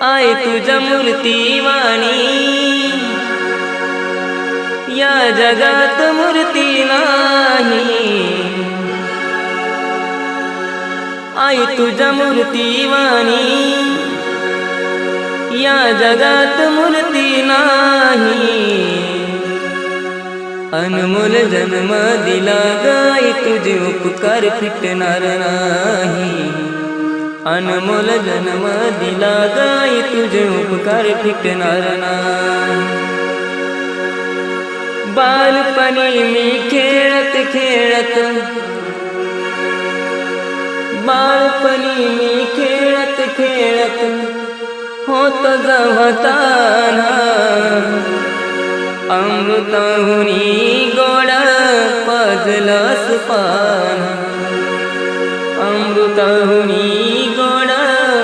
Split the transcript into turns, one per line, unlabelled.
आई तुझ्या मूर्तीवाणी या जगात मूर्ती नाही। आई तुझ्या मूर्तीवाणी या जगात मूर्ती नाही। अनमोल जन्म दिला गाई तुझे उपकार फिटणार नाही। अनमोल जन्म दिला गाई तुझे उपकार फिटणार नाही। बालपणी मी खेळत खेळत बालपणी मी खेळत खेळत होत जवताना अमृताहुनी गोड पाजलं पान। अमृताहुनी